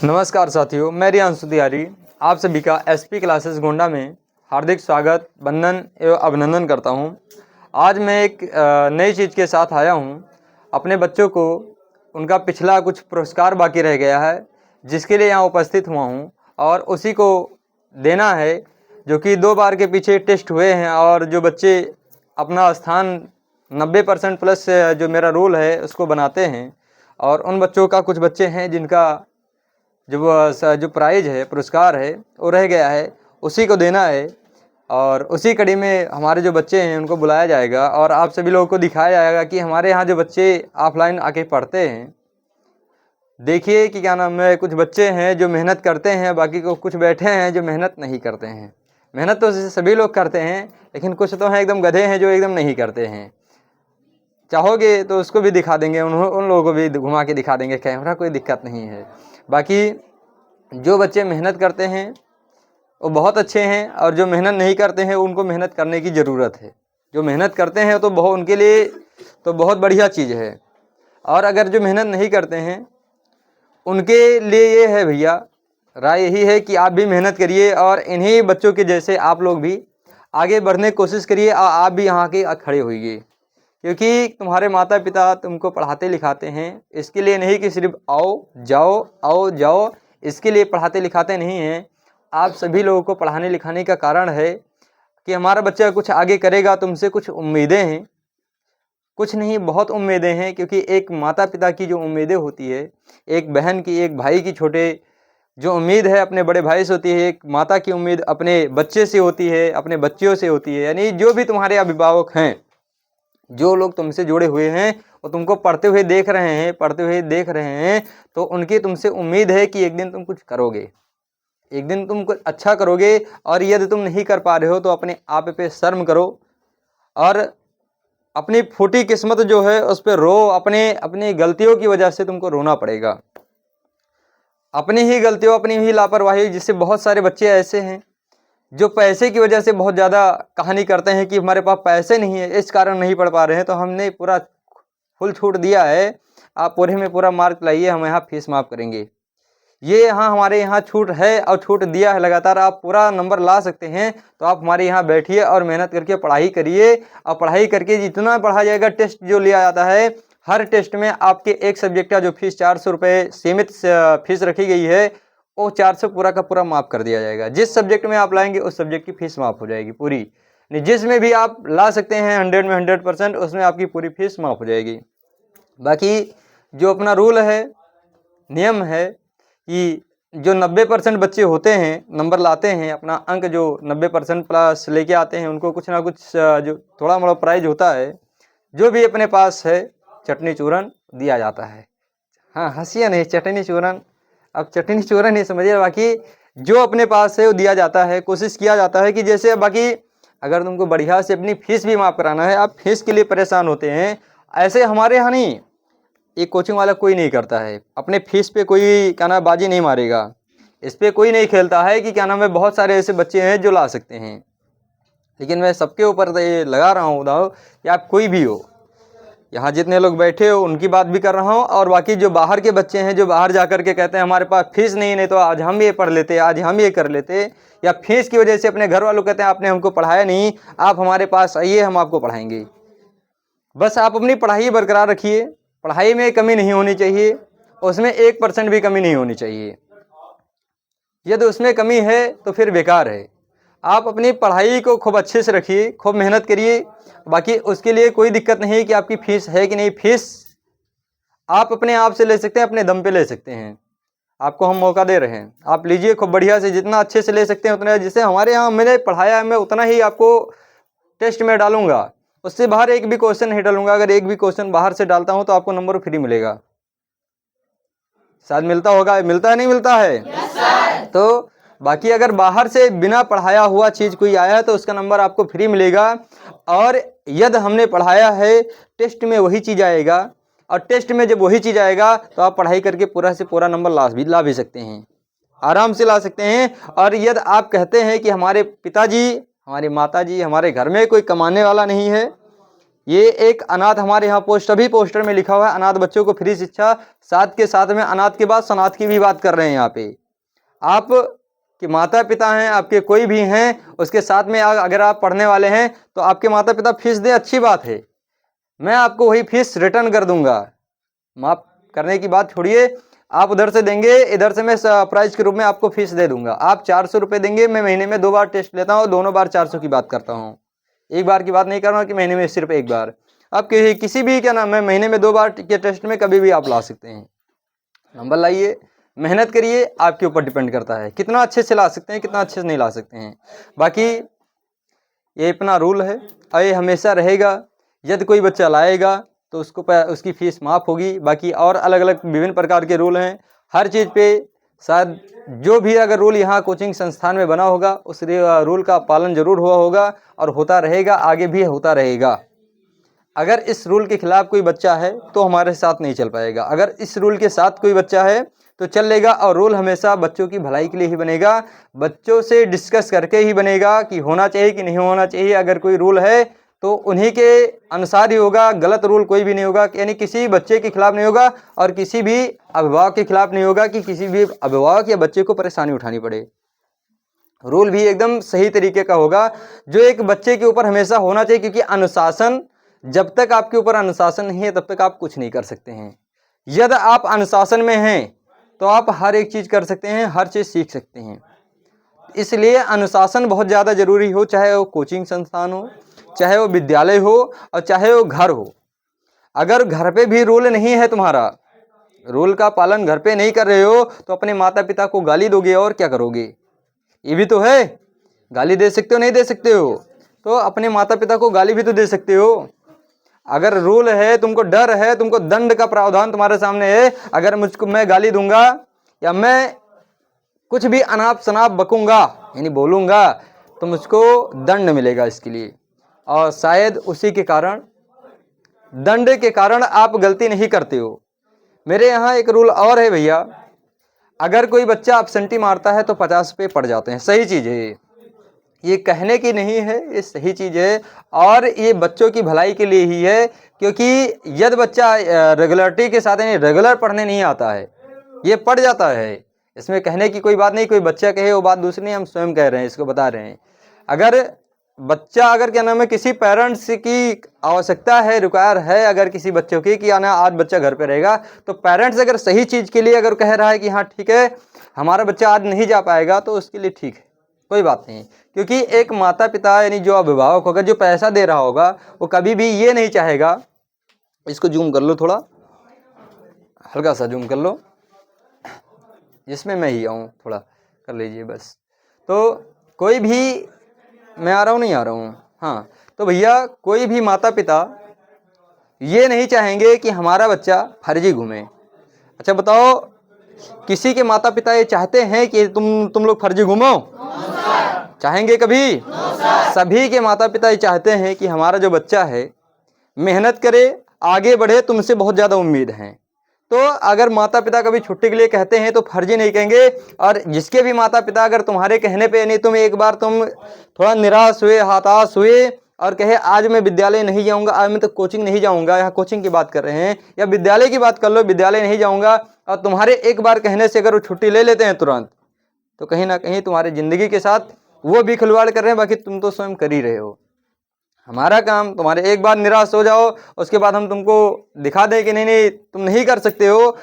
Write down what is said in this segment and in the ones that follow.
नमस्कार साथियों, मैं रियांशु तिवारी आप सभी का एसपी क्लासेस गोंडा में हार्दिक स्वागत, वंदन एवं अभिनंदन करता हूं। आज मैं एक नई चीज़ के साथ आया हूं। अपने बच्चों को उनका पिछला कुछ पुरस्कार बाकी रह गया है, जिसके लिए यहां उपस्थित हुआ हूं और उसी को देना है, जो कि 2 बार के पीछे टेस्ट हुए हैं और जो बच्चे अपना स्थान 90% प्लस जो मेरा रूल है उसको बनाते हैं, और उन बच्चों का कुछ बच्चे हैं जिनका जो प्राइज है, पुरस्कार है, वो रह गया है, उसी को देना है। और उसी कड़ी में हमारे जो बच्चे हैं उनको बुलाया जाएगा और आप सभी लोगों को दिखाया जाएगा कि हमारे यहाँ जो बच्चे ऑफलाइन आके पढ़ते हैं, देखिए कि क्या नाम है, कुछ बच्चे हैं जो मेहनत करते हैं, बाकी को कुछ बैठे हैं जो मेहनत नहीं करते हैं। मेहनत तो सभी लोग करते हैं, लेकिन कुछ तो हैं एकदम गधे हैं जो एकदम नहीं करते हैं। चाहोगे तो उसको भी दिखा देंगे, उन लोगों को भी घुमा के दिखा देंगे कैमरा, कोई दिक्कत नहीं है। बाकी जो बच्चे मेहनत करते हैं वो बहुत अच्छे हैं, और जो मेहनत नहीं करते हैं उनको मेहनत करने की ज़रूरत है। जो मेहनत करते हैं तो बहुत उनके लिए तो बहुत बढ़िया चीज़ है, और अगर जो मेहनत नहीं करते हैं उनके लिए ये है भैया, राय यही है कि आप भी मेहनत करिए और इन्हीं बच्चों के जैसे आप लोग भी आगे बढ़ने की कोशिश करिए और आप भी यहाँ के खड़े होइए, क्योंकि तुम्हारे माता पिता तुमको पढ़ाते लिखाते हैं इसके लिए नहीं कि सिर्फ आओ जाओ, इसके लिए पढ़ाते लिखाते नहीं हैं। आप सभी लोगों को पढ़ाने लिखाने का कारण है कि हमारा बच्चा कुछ आगे करेगा। तुमसे कुछ उम्मीदें हैं, कुछ नहीं बहुत उम्मीदें हैं, क्योंकि एक माता पिता की जो उम्मीदें होती है, एक बहन की, एक भाई की छोटे जो उम्मीद है अपने बड़े भाई से होती है, एक माता की उम्मीद अपने बच्चे से होती है, अपने बच्चियों से होती है। यानी जो भी तुम्हारे अभिभावक हैं, जो लोग तुमसे जुड़े हुए हैं, वो तुमको पढ़ते हुए देख रहे हैं, तो उनकी तुमसे उम्मीद है कि एक दिन तुम कुछ करोगे, एक दिन तुम कुछ अच्छा करोगे। और यदि तुम नहीं कर पा रहे हो तो अपने आप पे शर्म करो और अपनी फूटी किस्मत जो है उस पर रो। अपनी गलतियों की वजह से तुमको रोना पड़ेगा, अपनी ही गलतियों, अपनी ही लापरवाही। जिससे बहुत सारे बच्चे ऐसे हैं जो पैसे की वजह से बहुत ज़्यादा कहानी करते हैं कि हमारे पास पैसे नहीं है, इस कारण नहीं पढ़ पा रहे हैं। तो हमने पूरा फुल छूट दिया है, आप पूरे में पूरा मार्क लाइए, हम यहाँ फीस माफ़ करेंगे। ये हमारे यहाँ छूट है और छूट दिया है लगातार, आप पूरा नंबर ला सकते हैं तो आप हमारे यहाँ बैठिए और मेहनत करके पढ़ाई करिए। और पढ़ाई करके जितना पढ़ा जाएगा, टेस्ट जो लिया जाता है, हर टेस्ट में आपके एक सब्जेक्ट का जो फीस 400 रुपये सीमित फीस रखी गई है, वो 400 पूरा का पूरा माफ़ कर दिया जाएगा। जिस सब्जेक्ट में आप लाएंगे उस सब्जेक्ट की फीस माफ़ हो जाएगी पूरी। जिसमें भी आप ला सकते हैं 100 में 100%, उसमें आपकी पूरी फीस माफ़ हो जाएगी। बाकी जो अपना रूल है, नियम है कि जो 90% बच्चे होते हैं, नंबर लाते हैं, अपना अंक जो 90% प्लस लेके आते हैं, उनको कुछ ना कुछ जो थोड़ा मोड़ा प्राइज होता है, जो भी अपने पास है, चटनी चूरन दिया जाता है। हाँ, हंसिया नहीं, चटनी चूरन, अब चटनी चूरन ही समझिए। बाकी जो अपने पास है वो दिया जाता है। कोशिश किया जाता है कि जैसे, बाकी अगर तुमको बढ़िया से अपनी फीस भी माफ़ कराना है, आप फीस के लिए परेशान होते हैं, ऐसे हमारे यहाँ नहीं, एक कोचिंग वाला कोई नहीं करता है। अपने फीस पे कोई क्या नाम बाजी नहीं मारेगा, इस पे कोई नहीं खेलता है कि क्या नाम है, बहुत सारे ऐसे बच्चे हैं जो ला सकते हैं। लेकिन मैं सबके ऊपर ये लगा रहा हूँ दाव कि आप कोई भी हो, यहाँ जितने लोग बैठे हो उनकी बात भी कर रहा हूँ, और बाकी जो बाहर के बच्चे हैं जो बाहर जा कर के कहते हैं हमारे पास फीस नहीं तो आज हम ये पढ़ लेते, आज हम ये कर लेते, या फीस की वजह से अपने घर वालों कहते हैं आपने हमको पढ़ाया नहीं, आप हमारे पास आइए, हम आपको पढ़ाएंगे। बस आप अपनी पढ़ाई बरकरार रखिए, पढ़ाई में कमी नहीं होनी चाहिए, उसमें 1% भी कमी नहीं होनी चाहिए। यदि उसमें कमी है तो फिर बेकार है। आप अपनी पढ़ाई को खूब अच्छे से रखिए, खूब मेहनत करिए। बाकी उसके लिए कोई दिक्कत नहीं है कि आपकी फीस है कि नहीं। फीस आप अपने आप से ले सकते हैं, अपने दम पे ले सकते हैं, आपको हम मौका दे रहे हैं, आप लीजिए खूब बढ़िया से, जितना अच्छे से ले सकते हैं उतना। जिससे हमारे यहाँ मैंने पढ़ाया है, मैं उतना ही आपको टेस्ट में डालूंगा, उससे बाहर एक भी क्वेश्चन नहीं डालूंगा। अगर एक भी क्वेश्चन बाहर से डालता हूं तो आपको नंबर फ्री मिलेगा, शायद मिलता होगा, मिलता है नहीं मिलता है? yes, तो बाकी अगर बाहर से बिना पढ़ाया हुआ चीज़ कोई आया है तो उसका नंबर आपको फ्री मिलेगा। और यदि हमने पढ़ाया है, टेस्ट में वही चीज़ आएगा, और टेस्ट में जब वही चीज़ आएगा तो आप पढ़ाई करके पूरा से पूरा नंबर ला भी सकते हैं, आराम से ला सकते हैं। और यदि आप कहते हैं कि हमारे पिताजी, हमारी माताजी, हमारे घर में कोई कमाने वाला नहीं है, ये एक अनाथ, हमारे यहाँ पोस्टर में लिखा हुआ है अनाथ बच्चों को फ्री शिक्षा, साथ के साथ में अनाथ के बाद सनाथ की भी बात कर रहे हैं। यहाँ पे आप कि माता पिता हैं, आपके कोई भी हैं, उसके साथ में अगर आप पढ़ने वाले हैं तो आपके माता पिता फीस दें, अच्छी बात है, मैं आपको वही फीस रिटर्न कर दूंगा। माफ करने की बात छोड़िए, आप उधर से देंगे, इधर से मैं प्राइज के रूप में आपको फीस दे दूंगा। आप 400 रुपये देंगे, मैं महीने में 2 बार टेस्ट लेता हूँ, दोनों बार 400 की बात करता हूँ, एक बार की बात नहीं कर रहा हूँ कि महीने में सिर्फ एक बार। आप किसी भी क्या नाम है महीने में 2 बार के टेस्ट में कभी भी आप ला सकते हैं। नंबर लाइए, मेहनत करिए, आपके ऊपर डिपेंड करता है कितना अच्छे से ला सकते हैं, कितना अच्छे से नहीं ला सकते हैं। बाकी ये अपना रूल है और ये हमेशा रहेगा। यदि कोई बच्चा लाएगा तो उसकी फ़ीस माफ़ होगी। बाकी और अलग अलग विभिन्न प्रकार के रूल हैं हर चीज़ पे। शायद जो भी अगर रूल यहाँ कोचिंग संस्थान में बना होगा उस रूल का पालन जरूर हुआ होगा और होता रहेगा, आगे भी होता रहेगा। अगर इस रूल के खिलाफ कोई बच्चा है तो हमारे साथ नहीं चल पाएगा, अगर इस रूल के साथ कोई बच्चा है तो चल लेगा। और रूल हमेशा बच्चों की भलाई के लिए ही बनेगा, बच्चों से डिस्कस करके ही बनेगा कि होना चाहिए कि नहीं होना चाहिए। अगर कोई रूल है तो उन्हीं के अनुसार ही होगा, गलत रूल कोई भी नहीं होगा, यानी किसी बच्चे के खिलाफ नहीं होगा और किसी भी अभिभावक के खिलाफ नहीं होगा कि किसी भी अभिभावक या बच्चे को परेशानी उठानी पड़े। रूल भी एकदम सही तरीके का होगा जो एक बच्चे के ऊपर हमेशा होना चाहिए, क्योंकि अनुशासन, जब तक आपके ऊपर अनुशासन नहीं है तब तक आप कुछ नहीं कर सकते हैं। यदि आप अनुशासन में हैं तो आप हर एक चीज़ कर सकते हैं, हर चीज़ सीख सकते हैं। इसलिए अनुशासन बहुत ज़्यादा ज़रूरी हो, चाहे वो कोचिंग संस्थान हो, चाहे वो विद्यालय हो और चाहे वो घर हो। अगर घर पे भी रूल नहीं है, तुम्हारा रूल का पालन घर पे नहीं कर रहे हो तो अपने माता पिता को गाली दोगे और क्या करोगे, ये भी तो है। गाली दे सकते हो, नहीं दे सकते हो, तो अपने माता पिता को गाली भी तो दे सकते हो। अगर रूल है, तुमको डर है, तुमको दंड का प्रावधान तुम्हारे सामने है, अगर मैं गाली दूंगा या मैं कुछ भी अनाप शनाप बकूंगा यानी बोलूंगा तो मुझको दंड मिलेगा इसके लिए, और शायद उसी के कारण, दंड के कारण आप गलती नहीं करते हो। मेरे यहाँ एक रूल और है भैया, अगर कोई बच्चा एब्सेंटी मारता है तो 50 रुपये पड़ जाते हैं। सही चीज़ है ये कहने की नहीं है, ये सही चीज़ है और ये बच्चों की भलाई के लिए ही है। क्योंकि यदि बच्चा रेगुलरिटी के साथ यानी रेगुलर पढ़ने नहीं आता है, ये पढ़ जाता है, इसमें कहने की कोई बात नहीं। कोई बच्चा कहे वो बात दूसरी नहीं, हम स्वयं कह रहे हैं, इसको बता रहे हैं। अगर बच्चा अगर क्या नाम है किसी पेरेंट्स की आवश्यकता है, रिक्वायर है अगर किसी बच्चों की कि आना आज बच्चा घर पे रहेगा, तो पेरेंट्स अगर सही चीज़ के लिए अगर कह रहा है कि हाँ ठीक है हमारा बच्चा आज नहीं जा पाएगा तो उसके लिए ठीक है, कोई बात नहीं। क्योंकि एक माता पिता यानी जो अभिभावक होगा, जो पैसा दे रहा होगा, वो कभी भी ये नहीं चाहेगा, इसको जूम कर लो थोड़ा, हल्का सा जूम कर लो, जिसमें मैं ही आऊँ थोड़ा कर लीजिए बस। तो कोई भी, मैं आ रहा हूँ नहीं आ रहा हूँ, हाँ, तो भैया कोई भी माता पिता ये नहीं चाहेंगे कि हमारा बच्चा फर्जी घूमे। अच्छा बताओ, किसी के माता पिता ये चाहते हैं कि तुम लोग फर्जी घूमो? चाहेंगे कभी? सभी के माता पिता ये चाहते हैं कि हमारा जो बच्चा है मेहनत करे, आगे बढ़े, तुमसे बहुत ज़्यादा उम्मीद है। तो अगर माता पिता कभी छुट्टी के लिए कहते हैं तो फर्जी नहीं कहेंगे। और जिसके भी माता पिता अगर तुम्हारे कहने पे नहीं, तुम एक बार तुम थोड़ा निराश हुए, हताश हुए और कहे आज मैं विद्यालय नहीं जाऊंगा, आज मैं तो कोचिंग नहीं जाऊंगा, यहाँ कोचिंग की बात कर रहे हैं या विद्यालय की बात कर लो, विद्यालय नहीं जाऊंगा, और तुम्हारे एक बार कहने से अगर वो छुट्टी ले लेते हैं तुरंत, तो कहीं ना कहीं तुम्हारी ज़िंदगी के साथ वो भी खिलवाड़ कर रहे हैं, बाकी तुम तो स्वयं कर ही रहे हो। हमारा काम, तुम्हारे एक बार निराश हो जाओ उसके बाद हम तुमको दिखा दें कि नहीं नहीं तुम नहीं कर सकते हो,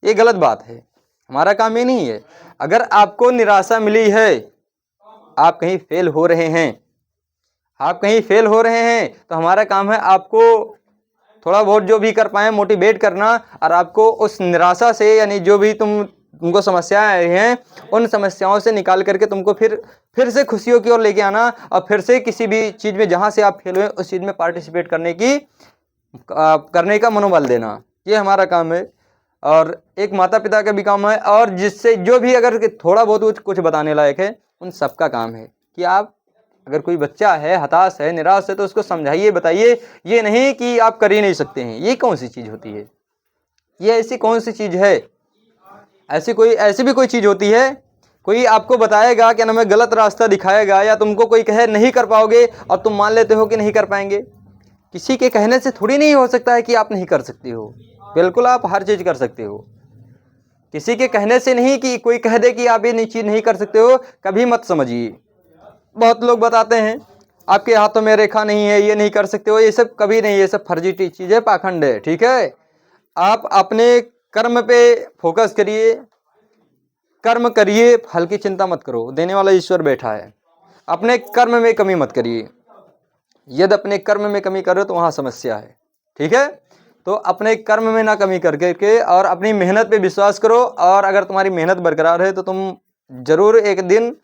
ये गलत बात है। हमारा काम ये नहीं है। अगर आपको निराशा मिली है, आप कहीं फेल हो रहे हैं, आप कहीं फेल हो रहे हैं, तो हमारा काम है आपको थोड़ा बहुत जो भी कर पाए मोटिवेट करना, और आपको उस निराशा से यानी जो भी तुमको समस्याएं आई हैं उन समस्याओं से निकाल करके तुमको फिर से खुशियों की ओर लेके आना, और फिर से किसी भी चीज़ में जहाँ से आप फेल हुए उस चीज़ में पार्टिसिपेट करने का मनोबल देना, ये हमारा काम है। और एक माता पिता का भी काम है, और जिससे जो भी अगर थोड़ा बहुत कुछ बताने लायक है उन सबका काम है कि आप अगर कोई बच्चा है हताश है, निराश है, तो उसको समझाइए, बताइए। ये नहीं कि आप कर ही नहीं सकते हैं, ये कौन सी चीज़ होती है, ये ऐसी कौन सी चीज़ है, ऐसी भी कोई चीज़ होती है? कोई आपको बताएगा कि ना मैं गलत रास्ता दिखाएगा, या तुमको कोई कहे नहीं कर पाओगे और तुम मान लेते हो कि नहीं कर पाएंगे? किसी के कहने से थोड़ी नहीं हो सकता है कि आप नहीं कर सकते हो। बिल्कुल आप हर चीज़ कर सकते हो। किसी के कहने से नहीं कि कोई कह दे कि आप ये चीज़ नहीं कर सकते हो, कभी मत समझिए। बहुत लोग बताते हैं आपके हाथों में रेखा नहीं है, ये नहीं कर सकते हो, ये सब कभी नहीं, ये सब फर्जी चीज़ें, पाखंड है। ठीक है, आप अपने कर्म पे फोकस करिए, कर्म करिए, फल की चिंता मत करो, देने वाला ईश्वर बैठा है। अपने कर्म में कमी मत करिए, यदि अपने कर्म में कमी करो तो वहाँ समस्या है। ठीक है, तो अपने कर्म में ना कमी करके और अपनी मेहनत पे विश्वास करो, और अगर तुम्हारी मेहनत बरकरार है तो तुम जरूर एक दिन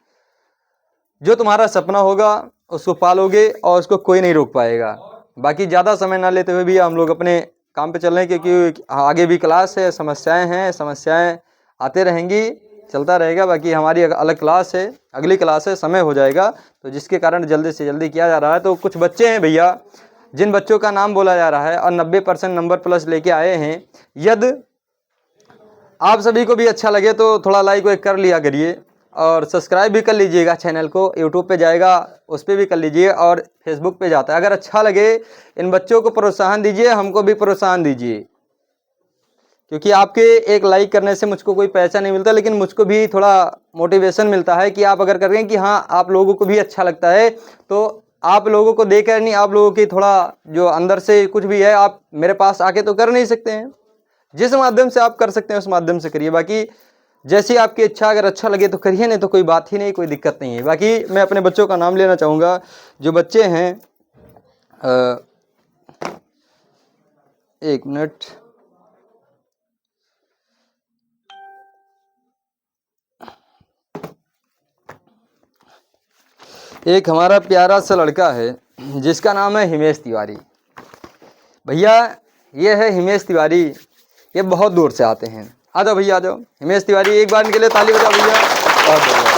जो तुम्हारा सपना होगा उसको पालोगे और उसको कोई नहीं रोक पाएगा। बाकी ज़्यादा समय ना लेते हुए भी हम लोग अपने काम पे चल रहे हैं, क्योंकि आगे भी क्लास है, समस्याएं हैं, समस्याएं आते रहेंगी, चलता रहेगा। बाकी हमारी अलग क्लास है, अगली क्लास है, समय हो जाएगा, तो जिसके कारण जल्दी से जल्दी किया जा रहा है। तो कुछ बच्चे हैं भैया, जिन बच्चों का नाम बोला जा रहा है और 90% नंबर प्लस लेके आए हैं, यदि आप सभी को भी अच्छा लगे तो थोड़ा लाइक वाइक कर लिया करिए, और सब्सक्राइब भी कर लीजिएगा चैनल को। यूट्यूब पे जाएगा उस पर भी कर लीजिए, और फेसबुक पे जाता है। अगर अच्छा लगे इन बच्चों को प्रोत्साहन दीजिए, हमको भी प्रोत्साहन दीजिए, क्योंकि आपके एक लाइक करने से मुझको कोई पैसा नहीं मिलता, लेकिन मुझको भी थोड़ा मोटिवेशन मिलता है कि आप अगर कर रहे हैं कि हाँ आप लोगों को भी अच्छा लगता है, तो आप लोगों को देखकर नहीं, आप लोगों की थोड़ा जो अंदर से कुछ भी है, आप मेरे पास आके तो कर नहीं सकते हैं। जिस माध्यम से आप कर सकते हैं उस माध्यम से करिए। बाकी जैसी आपकी इच्छा, अगर अच्छा लगे तो करिए, नहीं तो कोई बात ही नहीं, कोई दिक्कत नहीं है। बाकी मैं अपने बच्चों का नाम लेना चाहूँगा। जो बच्चे हैं, एक मिनट, एक हमारा प्यारा सा लड़का है जिसका नाम है हिमेश तिवारी। भैया ये है हिमेश तिवारी, ये बहुत दूर से आते हैं। आ जाओ भैया, आ जाओ। हिमेश तिवारी, एक बार इनके लिए ताली बजाओ भैया। बहुत बढ़िया।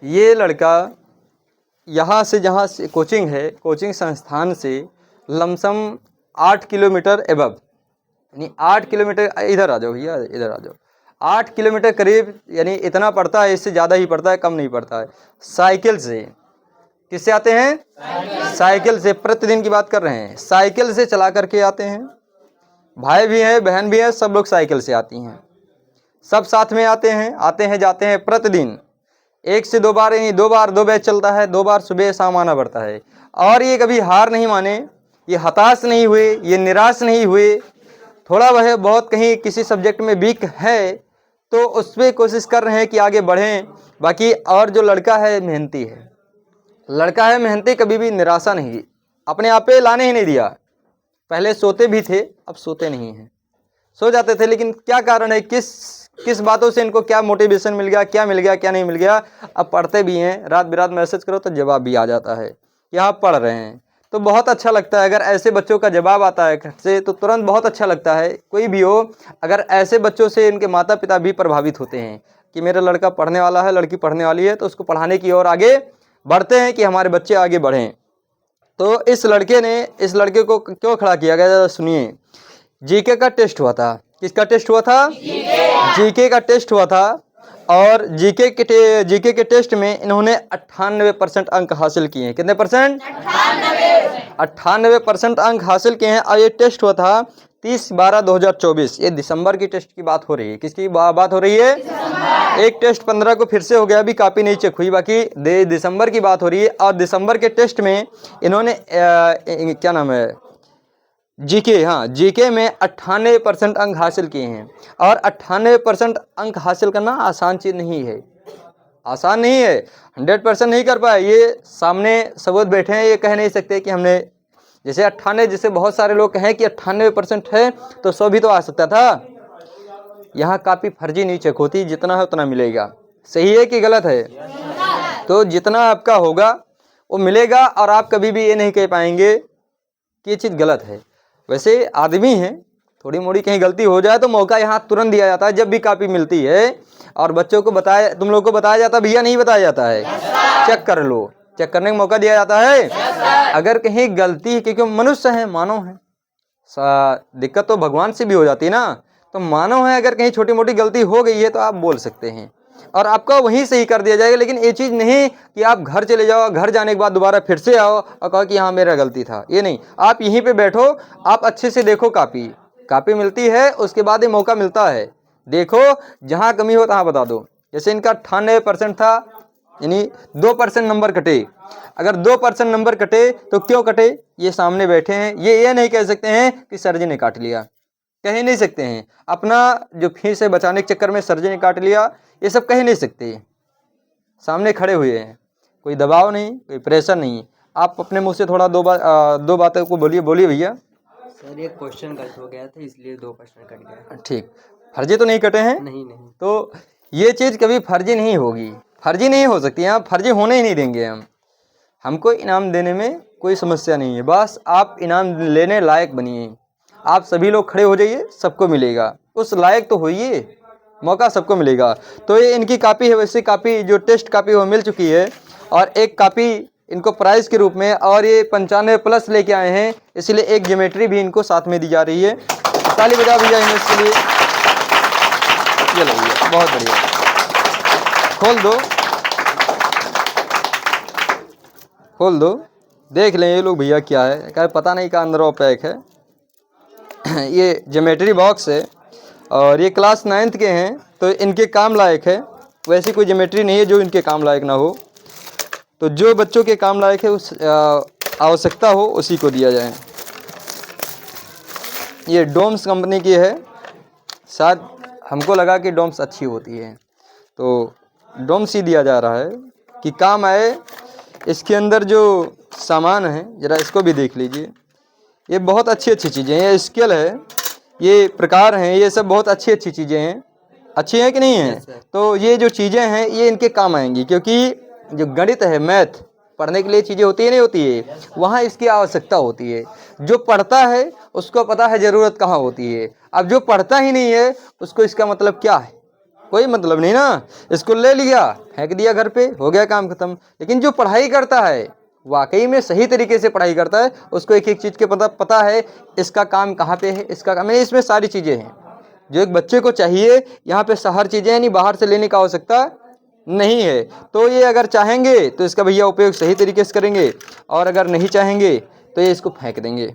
ये लड़का यहाँ से, जहाँ से कोचिंग है, कोचिंग संस्थान से लमसम 8 किलोमीटर एबव, यानी 8 किलोमीटर, इधर आ जाओ भैया, इधर आ जाओ, 8 किलोमीटर करीब, यानी इतना पड़ता है, इससे ज़्यादा ही पड़ता है, कम नहीं पड़ता है। साइकिल से, किससे आते हैं? साइकिल से। प्रतिदिन की बात कर रहे हैं, साइकिल से चला करके आते हैं। भाई भी हैं, बहन भी हैं, सब लोग साइकिल से आती हैं, सब साथ में आते हैं जाते हैं प्रतिदिन। 1 से 2 बार, यानी 2 बार 2 बैच चलता है, 2 बार सुबह शाम आना पड़ता है। और ये कभी हार नहीं माने, ये हताश नहीं हुए, ये निराश नहीं हुए। थोड़ा वह बहुत कहीं किसी सब्जेक्ट में वीक है तो उस पर कोशिश कर रहे हैं कि आगे बढ़ें। बाकी और जो लड़का है मेहनती है, लड़का है मेहनती, कभी भी निराशा नहीं, अपने आप पे लाने ही नहीं दिया। पहले सोते भी थे, अब सोते नहीं हैं। सो जाते थे, लेकिन क्या कारण है, किस बातों से इनको क्या मोटिवेशन मिल गया, क्या मिल गया, क्या नहीं मिल गया। अब पढ़ते भी हैं, रात बिरात मैसेज करो तो जवाब भी आ जाता है कि आप पढ़ रहे हैं। तो बहुत अच्छा लगता है अगर ऐसे बच्चों का जवाब आता है घर से, तो तुरंत बहुत अच्छा लगता है। कोई भी हो, अगर ऐसे बच्चों से इनके माता पिता भी प्रभावित होते हैं कि मेरा लड़का पढ़ने वाला है, लड़की पढ़ने वाली है, तो उसको पढ़ाने की ओर आगे बढ़ते हैं कि हमारे बच्चे आगे बढ़ें। तो इस लड़के को क्यों खड़ा किया गया, सुनिए। जीके का टेस्ट हुआ था। किसका टेस्ट हुआ था? जीके का टेस्ट हुआ था। और जीके के टेस्ट में इन्होंने 98% अंक हासिल किए हैं। कितने परसेंट? 98% अंक हासिल किए हैं। और ये टेस्ट हुआ था 30/12/2024। ये दिसंबर की टेस्ट की बात हो रही है। किसकी बात हो रही है? एक टेस्ट 15 को फिर से हो गया, अभी कापी नहीं चेक हुई, बाकी दिसंबर की बात हो रही है। और दिसंबर के टेस्ट में इन्होंने क्या नाम है, जीके में 98% अंक हासिल किए हैं। और 98% अंक हासिल करना आसान चीज़ नहीं है, आसान नहीं है। 100% नहीं कर पाए, ये सामने सबूत बैठे हैं, ये कह नहीं सकते कि हमने, जैसे 98, जैसे बहुत सारे लोग कहें कि 98% है तो 100 भी तो आ सकता था। यहाँ काफ़ी फर्जी नहीं चेक होती, जितना है उतना मिलेगा। सही है कि गलत है? तो जितना आपका होगा वो मिलेगा, और आप कभी भी ये नहीं कह पाएंगे कि ये चीज़ गलत है। वैसे आदमी हैं, थोड़ी मोड़ी कहीं गलती हो जाए तो मौका यहाँ तुरंत दिया जाता है जब भी कापी मिलती है। और बच्चों को बताया, तुम लोग को बताया जाता है भैया, नहीं बताया जाता है? चेक कर लो, चेक करने का मौका दिया जाता है। अगर कहीं गलती, क्योंकि मनुष्य हैं, मानव हैं, दिक्कत तो भगवान से भी हो जाती है ना, तो मानव है, अगर कहीं छोटी मोटी गलती हो गई है तो आप बोल सकते हैं। और आपका वहीं सही कर दिया जाएगा। लेकिन ये चीज़ नहीं कि आप घर चले जाओ, घर जाने के बाद दोबारा फिर से आओ और कहो कि हाँ मेरा गलती था, ये नहीं। आप यहीं पे बैठो, आप अच्छे से देखो, कापी मिलती है, उसके बाद ये मौका मिलता है। देखो जहाँ कमी हो तहाँ बता दो। जैसे इनका 98% था, यानी 2% नंबर कटे। अगर 2% नंबर कटे तो क्यों कटे, ये सामने बैठे हैं, ये नहीं कह सकते हैं कि सर जी ने काट लिया, कह ही नहीं सकते हैं। अपना जो फीस है बचाने के चक्कर में सर जी ने काट लिया, ये सब कह नहीं सकते। सामने खड़े हुए हैं, कोई दबाव नहीं, कोई प्रेशर नहीं। आप अपने मुंह से थोड़ा दो बातों को बोलिए भैया। सर ये क्वेश्चन गलत हो गया था, इसलिए 2% कट गया। ठीक, फर्जी तो नहीं कटे हैं? नहीं। तो ये चीज़ कभी फर्जी नहीं होगी, फर्जी नहीं हो सकती। आप फर्जी होने ही नहीं देंगे हम। हमको इनाम देने में कोई समस्या नहीं है, बस आप इनाम लेने लायक बनिए। आप सभी लोग खड़े हो जाइए, सबको मिलेगा, उस लायक तो होइए, मौका सबको मिलेगा। तो ये इनकी कापी है, वैसी कापी जो टेस्ट कापी वो मिल चुकी है, और एक कापी इनको प्राइज के रूप में, और ये 95+ लेके आए हैं, इसलिए एक ज्योमेट्री भी इनको साथ में दी जा रही है। ताली बजा भैया इन्हें इसके लिए। ये लो भैया, बहुत बढ़िया, खोल दो, देख लें ये लोग भैया क्या है। क्या पता नहीं का अंदर वो पैक है। ये ज्योमेट्री बॉक्स है, और ये क्लास 9th के हैं, तो इनके काम लायक है। वैसी कोई ज्योमेट्री नहीं है जो इनके काम लायक ना हो। तो जो बच्चों के काम लायक है, उस आवश्यकता हो, उसी को दिया जाए। ये डोम्स कंपनी की है, शायद हमको लगा कि डोम्स अच्छी होती है, तो डोम्स ही दिया जा रहा है कि काम आए। इसके अंदर जो सामान है, ज़रा इसको भी देख लीजिए। ये बहुत अच्छी चीज़ें हैं, ये स्केल है, ये प्रकार हैं, ये सब बहुत अच्छी चीज़ें हैं। अच्छी हैं कि नहीं हैं? तो ये जो चीज़ें हैं ये इनके काम आएंगी, क्योंकि जो गणित है, मैथ पढ़ने के लिए चीज़ें होती है नहीं होती है, वहाँ इसकी आवश्यकता होती है। जो पढ़ता है उसको पता है ज़रूरत कहाँ होती है। अब जो पढ़ता ही नहीं है उसको इसका मतलब क्या है, कोई मतलब नहीं ना। इसको ले लिया, फेंक दिया घर पे, हो गया काम खत्म। लेकिन जो पढ़ाई करता है, वाकई में सही तरीके से पढ़ाई करता है, उसको एक एक चीज़ के पता है, इसका काम कहाँ पे है, इसका काम है, इसमें सारी चीज़ें हैं जो एक बच्चे को चाहिए। यहाँ पे हर चीज़ें यानी बाहर से लेने का आवश्यकता नहीं है। तो ये अगर चाहेंगे तो इसका भैया उपयोग सही तरीके से करेंगे, और अगर नहीं चाहेंगे तो ये इसको फेंक देंगे।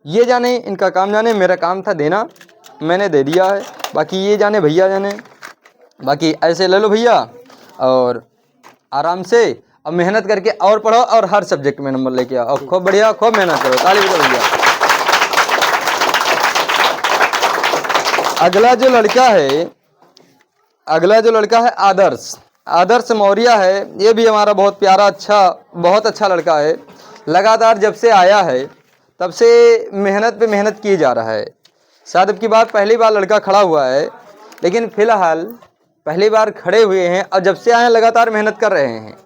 ये जाने, इनका काम जाने, मेरा काम था देना, मैंने दे दिया है। बाकी ये जाने भैया जाने। बाकी ऐसे ले लो भैया, और आराम से अब मेहनत करके और पढ़ो, और हर सब्जेक्ट में नंबर लेके आओ, और खूब बढ़िया, खूब मेहनत करो। ताली बजाओ भैया। अगला जो लड़का है आदर्श मौर्य है। ये भी हमारा बहुत प्यारा, बहुत अच्छा लड़का है। लगातार जब से आया है तब से मेहनत पे मेहनत की जा रहा है। शायद अब की बार पहली बार लड़का खड़ा हुआ है, लेकिन फिलहाल पहली बार खड़े हुए हैं, और जब से आए हैं लगातार मेहनत कर रहे हैं।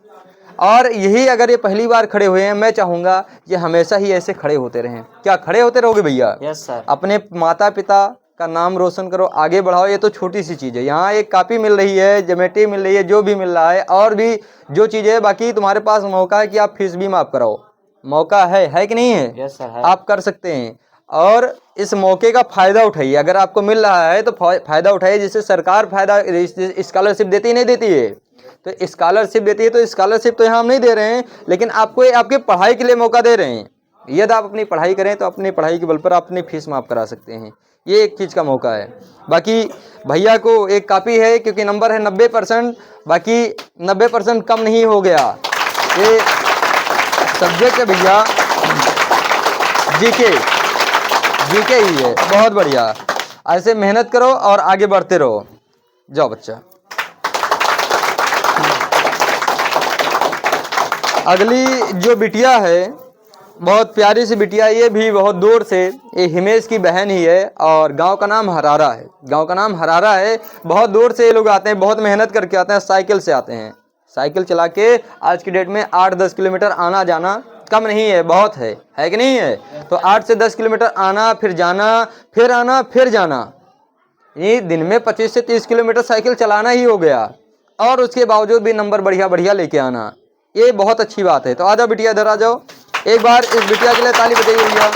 और यही अगर ये पहली बार खड़े हुए हैं, मैं चाहूँगा ये हमेशा ही ऐसे खड़े होते रहें। क्या खड़े होते रहोगे भैया? Yes sir. अपने माता पिता का नाम रोशन करो, आगे बढ़ाओ। ये तो छोटी सी चीज़ है। यहाँ एक कापी मिल रही है, ज्योमेट्री मिल रही है, जो भी मिल रहा है, और भी जो चीज़ें है। बाकी तुम्हारे पास मौका है कि आप फीस भी माफ़ कराओ, मौका है कि नहीं है? यस सर, है। आप कर सकते हैं, और इस मौके का फ़ायदा उठाइए। अगर आपको मिल रहा है तो फ़ायदा उठाइए, जिससे सरकार फ़ायदा स्कॉलरशिप देती नहीं देती है। तो स्कॉलरशिप देती है, तो स्कॉलरशिप तो यहाँ हम नहीं दे रहे हैं, लेकिन आपको आपके पढ़ाई के लिए मौका दे रहे हैं। यदि आप अपनी पढ़ाई करें तो अपनी पढ़ाई के बल पर आप अपनी फीस माफ़ करा सकते हैं। ये एक चीज़ का मौका है। बाकी भैया को एक कापी है, क्योंकि नंबर है 90%, बाकी 90% कम नहीं हो गया। ये सब्जेक्ट है भैया जीके ही है। बहुत बढ़िया, ऐसे मेहनत करो और आगे बढ़ते रहो। जाओ बच्चा। अगली जो बिटिया है, बहुत प्यारी सी बिटिया, ये भी बहुत दूर से, ये हिमेश की बहन ही है, और गांव का नाम हरारा है। बहुत दूर से ये लोग आते हैं, बहुत मेहनत करके आते हैं, साइकिल से आते हैं। साइकिल चला के आज की डेट में 8-10 किलोमीटर आना जाना कम नहीं है, बहुत है कि नहीं है? तो 8 से 10 किलोमीटर आना, फिर जाना, फिर आना, फिर जाना, ये दिन में 25 से 30 किलोमीटर साइकिल चलाना ही हो गया। और उसके बावजूद भी नंबर बढ़िया लेके आना, ये बहुत अच्छी बात है। तो आ जाओ बिटिया, इधर आ जाओ। एक बार इस बिटिया के लिए ताली बजाइए भैया।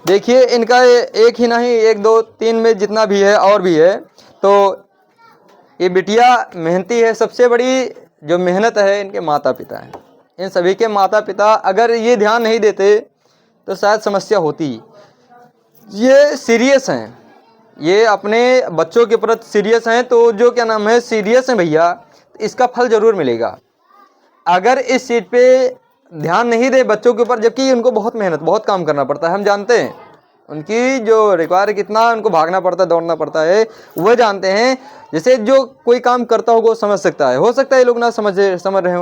देखिए इनका एक ही नहीं, 1 2 3 में जितना भी है और भी है। तो ये बिटिया मेहनती है। सबसे बड़ी जो मेहनत है इनके माता पिता हैं। इन सभी के माता पिता अगर ये ध्यान नहीं देते तो शायद समस्या होती। ये सीरियस हैं, ये अपने बच्चों के प्रति सीरियस हैं। तो जो क्या नाम है, सीरियस हैं भैया, इसका फल जरूर मिलेगा। अगर इस चीज़ पे ध्यान नहीं दे बच्चों के ऊपर, जबकि उनको बहुत मेहनत, बहुत काम करना पड़ता है, हम जानते हैं उनकी जो रिक्वायर कितना उनको भागना पड़ता है, दौड़ना पड़ता है, वह जानते हैं। जैसे जो कोई काम करता होगा वो समझ सकता है। हो सकता है ये लोग ना समझ रहे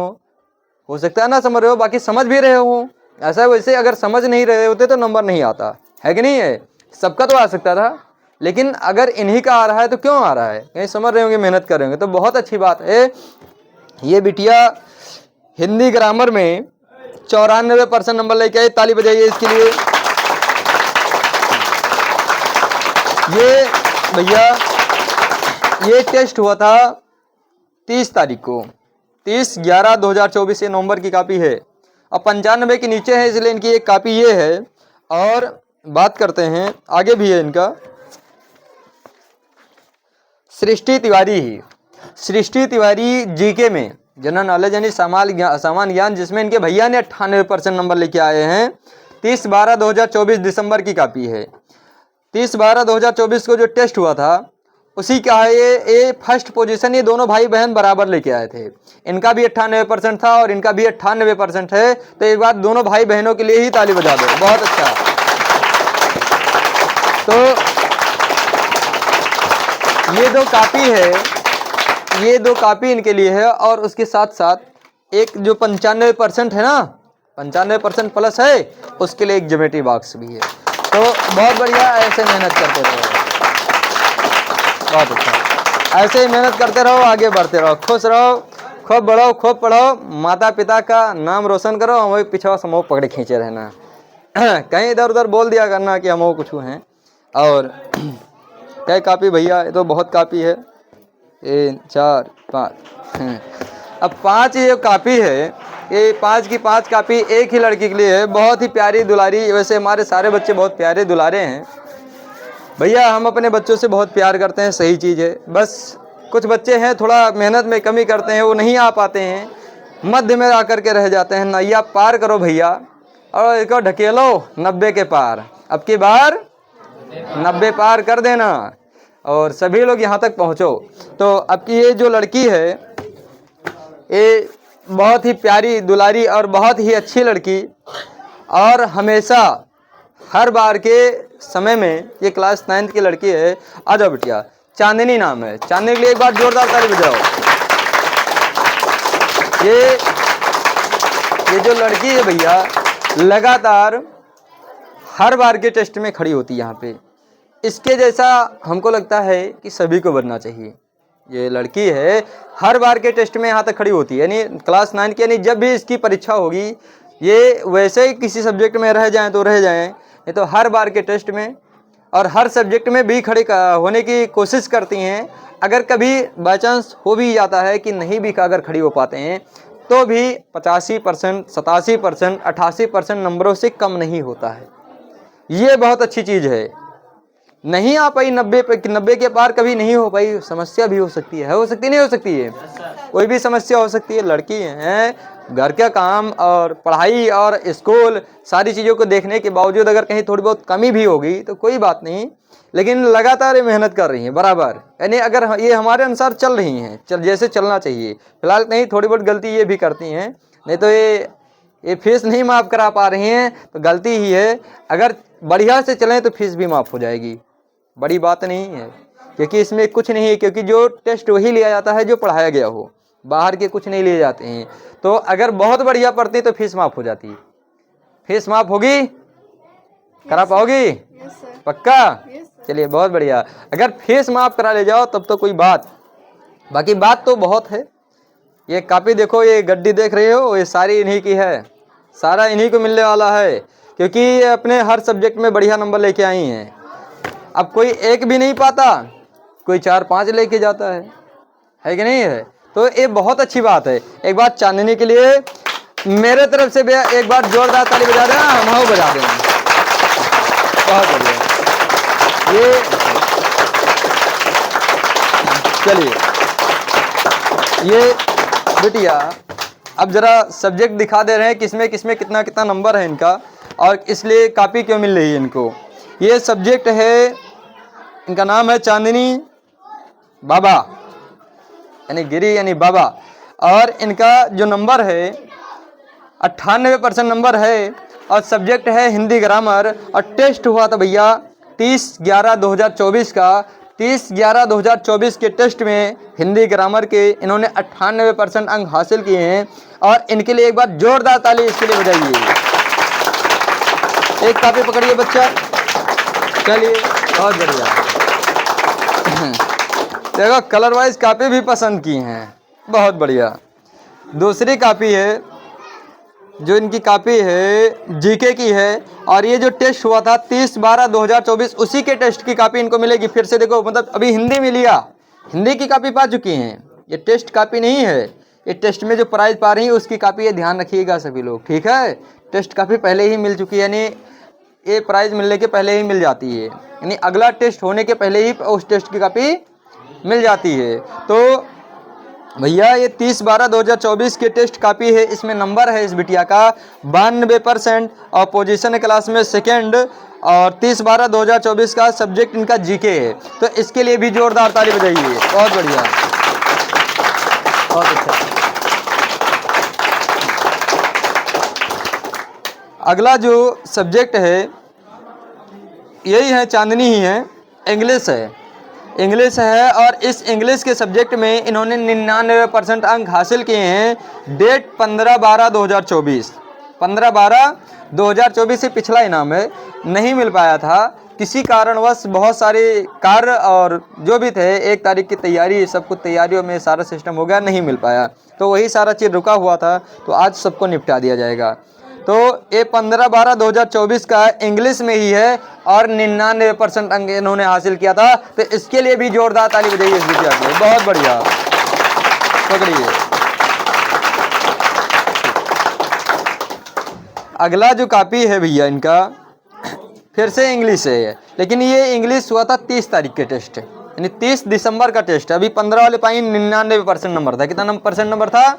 हो सकता है ना समझ रहे हो, बाकी समझ भी रहे हो। ऐसा वैसे अगर समझ नहीं रहे होते तो नंबर नहीं आता है कि नहीं है। सबका तो आ सकता था, लेकिन अगर इन्हीं का आ रहा है तो क्यों आ रहा है, कहीं समझ रहे होंगे, मेहनत कर रहे होंगे, तो बहुत अच्छी बात है। ये बिटिया हिंदी ग्रामर में 94% नंबर लेके आई, ताली बजाइए इसके लिए। ये भैया ये टेस्ट हुआ था 30 तारीख को, 30/11/2024, ये नवंबर की कापी है। अब 95 के नीचे है, इसलिए इनकी एक कापी ये है। और बात करते हैं, आगे भी है इनका सृष्टि तिवारी जीके में जनरल नॉलेज यानी सामान्य ज्ञान, जिसमें इनके भैया ने 98% नंबर लेके आए हैं। 30/12/2024 दिसंबर की कापी है। 30/12/2024 को जो टेस्ट हुआ था उसी का है ये फर्स्ट पोजीशन। ये दोनों भाई बहन बराबर लेके आए थे। इनका भी 98% था और इनका भी 98% है। तो एक बार दोनों भाई बहनों के लिए ही ताली बजा दो, बहुत अच्छा। तो ये दो कापी है, ये दो कापी इनके लिए है। और उसके साथ साथ एक जो 95% है ना, 95% प्लस है, उसके लिए एक ज्योमेट्री बॉक्स भी है। तो बहुत बढ़िया, ऐसे मेहनत करते रहो, बहुत अच्छा। ऐसे ही मेहनत करते रहो, आगे बढ़ते रहो, खुश रहो, खूब बढ़ो, खूब पढ़ो, माता पिता का नाम रोशन करो। हम वही पिछवा समूह पकड़े खींचे रहना, कहीं इधर उधर बोल दिया करना कि हम कुछ हैं। और क्या कापी भैया, ये तो बहुत कापी है, 3 4 5। अब 5 ये कापी है, ये 5 की 5 कापी एक ही लड़की के लिए है। बहुत ही प्यारी दुलारी, वैसे हमारे सारे बच्चे बहुत प्यारे दुलारे हैं भैया। हम अपने बच्चों से बहुत प्यार करते हैं, सही चीज़ है। बस कुछ बच्चे हैं थोड़ा मेहनत में कमी करते हैं, वो नहीं आ पाते हैं, मध्य में आकर के रह जाते हैं। नैया पार करो भैया, और इसको ढकेलो 90 के पार। अब की बार 90 पार कर देना और सभी लोग यहाँ तक पहुँचो। तो अब की ये जो लड़की है, ये बहुत ही प्यारी दुलारी और बहुत ही अच्छी लड़की, और हमेशा हर बार के समय में, ये क्लास 9th की लड़की है। आ जाओ बिटिया, चांदनी नाम है। चांदनी के लिए एक बार जोरदार ताली बजाओ। ये जो लड़की है भैया, लगातार हर बार के टेस्ट में खड़ी होती है यहाँ पे। इसके जैसा हमको लगता है कि सभी को बनना चाहिए। ये लड़की है, हर बार के टेस्ट में यहाँ तक खड़ी होती है, यानी क्लास 9 की, यानी जब भी इसकी परीक्षा होगी, ये वैसे ही किसी सब्जेक्ट में रह जाएं तो रह जाएं, ये तो हर बार के टेस्ट में और हर सब्जेक्ट में भी खड़े होने की कोशिश करती हैं। अगर कभी बाई चांस हो भी जाता है कि नहीं भी अगर खड़ी हो पाते हैं, तो भी 85%, 87%, 88% नंबरों से कम नहीं होता है। ये बहुत अच्छी चीज़ है। नहीं आ पाई 90 के पार, कभी नहीं हो पाई, समस्या भी हो सकती है, हो सकती नहीं हो सकती है, कोई भी समस्या हो सकती है। लड़की है, घर का काम और पढ़ाई और स्कूल सारी चीज़ों को देखने के बावजूद अगर कहीं थोड़ी बहुत कमी भी होगी तो कोई बात नहीं, लेकिन लगातार ये मेहनत कर रही हैं बराबर। यानी अगर ये हमारे अनुसार चल रही हैं, जैसे चलना चाहिए। फिलहाल नहीं, थोड़ी बहुत गलती ये भी करती हैं, नहीं तो ये फीस नहीं माफ़ करा पा रही हैं तो गलती ही है। अगर बढ़िया से चलें तो फीस भी माफ़ हो जाएगी, बड़ी बात नहीं है, क्योंकि इसमें कुछ नहीं है, क्योंकि जो टेस्ट वही लिया जाता है जो पढ़ाया गया हो, बाहर के कुछ नहीं लिए जाते हैं। तो अगर बहुत बढ़िया पढ़ती तो फीस माफ़ हो जाती। फीस माफ़ होगी, करा पाओगी? पक्का? चलिए बहुत बढ़िया। अगर फीस माफ़ करा ले जाओ तब तो कोई बात, बाकी बात तो बहुत है। ये कापी देखो, ये गड्डी देख रहे हो, ये सारी इन्हीं की है, सारा इन्हीं को मिलने वाला है, क्योंकि ये अपने हर सब्जेक्ट में बढ़िया नंबर लेके आई हैं। अब कोई एक भी नहीं पाता, कोई 4-5 लेके जाता है कि नहीं है? तो ये बहुत अच्छी बात है। एक बार चांदनी के लिए मेरे तरफ से भी एक बार जोरदार ताली बजा देना, हम बजा देंगे। बहुत बढ़िया। ये चलिए, ये बिटिया अब जरा सब्जेक्ट दिखा दे रहे हैं किसमें किसमें कितना कितना नंबर है इनका, और इसलिए कॉपी क्यों मिल रही है इनको। ये सब्जेक्ट है, इनका नाम है चांदनी बाबा, यानी गिरी यानी बाबा, और इनका जो नंबर है 98% नंबर है, और सब्जेक्ट है हिंदी ग्रामर, और टेस्ट हुआ था भैया 30/11/2024 का। 30/11/2024 के टेस्ट में हिंदी ग्रामर के इन्होंने 98% अंक हासिल किए हैं, और इनके लिए एक बार जोरदार ताली इसके लिए बजाइए। एक कॉपी पकड़िए बच्चा, चलिए बहुत बढ़िया। देखो कलर वाइज कॉपी भी पसंद की हैं, बहुत बढ़िया। दूसरी कॉपी है जो इनकी कॉपी है जीके की है, और ये जो टेस्ट हुआ था 30/12/2024 उसी के टेस्ट की कॉपी इनको मिलेगी। फिर से देखो, मतलब अभी हिंदी में लिया, हिंदी की कॉपी पा चुकी हैं, ये टेस्ट कॉपी नहीं है, ये टेस्ट में जो प्राइज पा रही है उसकी कॉपी है, ध्यान रखिएगा सभी लोग, ठीक है। टेस्ट कॉपी पहले ही मिल चुकी है, यानी ये प्राइज मिलने के पहले ही मिल जाती है, यानी अगला टेस्ट होने के पहले ही उस टेस्ट की कॉपी मिल जाती है। तो भैया ये 30/12/2024 के टेस्ट कॉपी है, इसमें नंबर है इस बिटिया का 92% और पोजीशन क्लास में सेकंड, और 30/12/2024 का सब्जेक्ट इनका जीके है। तो इसके लिए भी जोरदार ताली बजाइए, बहुत बढ़िया, बहुत अच्छा। अगला जो सब्जेक्ट है यही है, चांदनी ही है, इंग्लिश है, इंग्लिश है, और इस इंग्लिश के सब्जेक्ट में इन्होंने 99% अंक हासिल किए हैं। डेट 15/12/2024, 15/12/2024 से पिछला इनाम है, नहीं मिल पाया था किसी कारणवश, बहुत सारे कार्य और जो भी थे, 1 तारीख की तैयारी, सब कुछ तैयारियों में सारा सिस्टम हो गया, नहीं मिल पाया, तो वही सारा चीज़ रुका हुआ था, तो आज सबको निपटा दिया जाएगा। तो ये 15/12/2024 का इंग्लिश में ही है, और 99% अंक इन्होंने हासिल किया था, तो इसके लिए भी जोरदार ताली बजाइए इस बिटिया को, बहुत बढ़िया, पकड़िए। अगला जो कॉपी है भैया इनका फिर से इंग्लिश है, लेकिन ये इंग्लिश हुआ था 30 तारीख के टेस्ट, यानी 30 दिसंबर का टेस्ट। अभी 15 वाले पाई 99% नंबर था, कितना परसेंट नंबर था,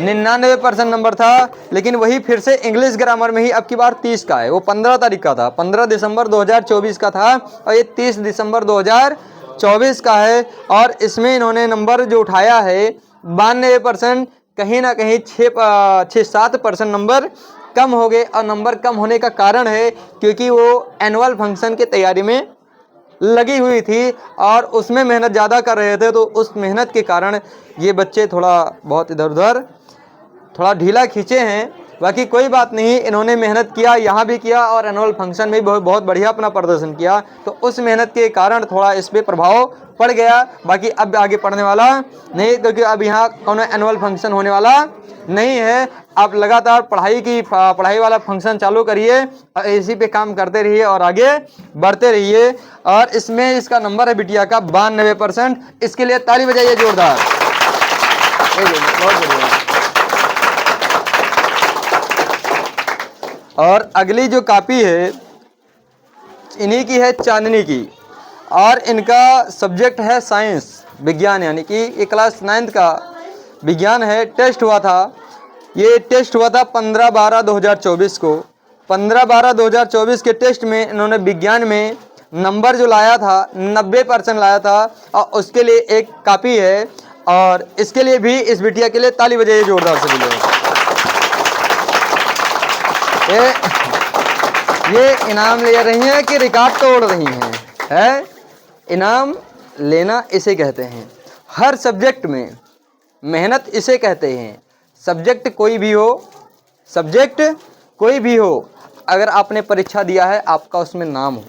99% नंबर था, लेकिन वही फिर से इंग्लिश ग्रामर में ही अब की बार 30 का है, वो 15 तारीख का था, 15 दिसंबर 2024 का था, और ये 30 दिसंबर 2024 का है। और इसमें इन्होंने नंबर जो उठाया है 92%, कहीं ना कहीं 6-7% नंबर कम हो गए, और नंबर कम होने का कारण है क्योंकि वो एनुअल फंक्शन की तैयारी में लगी हुई थी और उसमें मेहनत ज़्यादा कर रहे थे, तो उस मेहनत के कारण ये बच्चे थोड़ा बहुत इधर उधर थोड़ा ढीला खींचे हैं। बाकी कोई बात नहीं, इन्होंने मेहनत किया, यहाँ भी किया और एनुअल फंक्शन में भी बहुत बढ़िया अपना प्रदर्शन किया, तो उस मेहनत के कारण थोड़ा इस पर प्रभाव पड़ गया। बाकी अब आगे पढ़ने वाला नहीं, क्योंकि अब यहाँ कौन एनुअल फंक्शन होने वाला नहीं है। आप लगातार पढ़ाई वाला फंक्शन चालू करिए और इसी पे काम करते रहिए और आगे बढ़ते रहिए। और इसमें इसका नंबर है बिटिया का 92%, इसके लिए ताली बजाइए जोरदार, बहुत बढ़िया। और अगली जो कॉपी है इन्हीं की है, चांदनी की, और इनका सब्जेक्ट है साइंस विज्ञान, यानी कि ये क्लास 9th का विज्ञान है। टेस्ट हुआ था, ये टेस्ट हुआ था 15/12/2024 को। 15/12/2024 के टेस्ट में इन्होंने विज्ञान में नंबर जो लाया था 90% लाया था, और उसके लिए एक कॉपी है, और इसके लिए भी इस बिटिया के लिए ताली बजाइए जोरदार से बोलिए। ये इनाम ले रही हैं कि रिकॉर्ड तोड़ रही हैं, है इनाम लेना इसे कहते हैं। हर सब्जेक्ट में मेहनत इसे कहते हैं। सब्जेक्ट कोई भी हो, सब्जेक्ट कोई भी हो, अगर आपने परीक्षा दिया है आपका उसमें नाम हो,